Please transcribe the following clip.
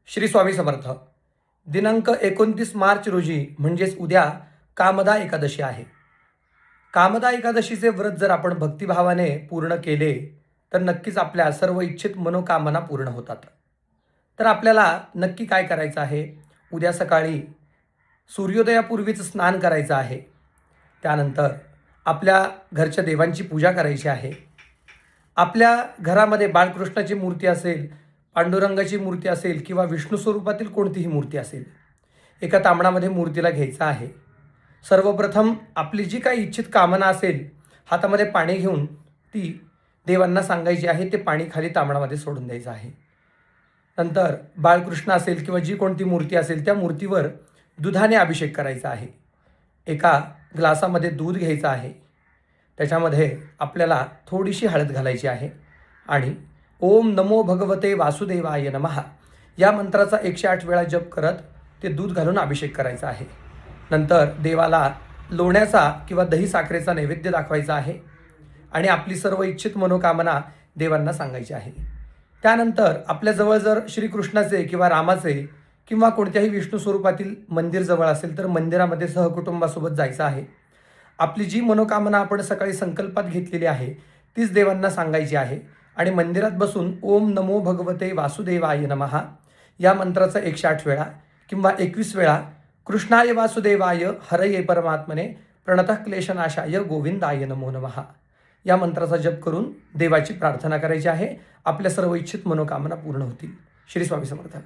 श्री स्वामी समर्थ. दिनांक 29 मार्च रोजी म्हणजेच उद्या कामदा एकादशी आहे. कामदा एकादशीचे व्रत जर आपण भक्तिभावाने पूर्ण केले तर नक्कीच आपल्या सर्व इच्छित मनोकामना पूर्ण होतात. तर आपल्याला नक्की काय करायचं आहे? उद्या सकाळी सूर्योदयापूर्वीच स्नान करायचं आहे. त्यानंतर आपल्या घरच्या देवांची पूजा करायची आहे. आपल्या घरामध्ये बाळकृष्णाची मूर्ती असेल, पांडुरंगाची मूर्ती असेल किंवा विष्णू स्वरूपातील कोणतीही मूर्ती असेल, एका तांबणामध्ये मूर्तीला घ्यायचं आहे. सर्वप्रथम आपली जी काही इच्छित कामना असेल, हातामध्ये पाणी घेऊन ती देवांना सांगायची आहे. ते पाणी खाली तांबणामध्ये सोडून द्यायचं आहे. नंतर बाळकृष्ण असेल किंवा जी कोणती मूर्ती असेल त्या मूर्तीवर दुधाने अभिषेक करायचा आहे. एका ग्लासामध्ये दूध घ्यायचं आहे. त्याच्यामध्ये आपल्याला थोडीशी हळद घालायची आहे आणि ओम नमो भगवते वासुदेवाय नमः या मंत्राचा 108 वेळा जप करत ते दूध घालून अभिषेक करायचा आहे. नंतर देवाला लोण्याचा किंवा दही साखरेचा नैवेद्य दाखवायचा आहे आणि आपली सर्व इच्छित मनोकामना देवांना सांगायची आहे. त्यानंतर आपल्याजवळ जर श्रीकृष्णाचे किंवा रामाचे किंवा कोणत्याही विष्णू स्वरूपातील मंदिर जवळ असेल तर मंदिरामध्ये सहकुटुंबासोबत जायचं आहे. आपली जी मनोकामना आपण सकाळी संकल्पात घेतलेली आहे तीच देवांना सांगायची आहे आणि मंदिरात बसून ओम नमो भगवते वासुदेवाय नमः या मंत्राचा 108 वेळा किंवा 21 वेळा कृष्णाय वासुदेवाय हरये परमात्मने प्रणतः क्लेशनाशाय गोविंदाय नमो नमः या मंत्राचा जप करून देवाची प्रार्थना करायची आहे. आपल्या सर्व इच्छित मनोकामना पूर्ण होतील. श्री स्वामी समर्थ.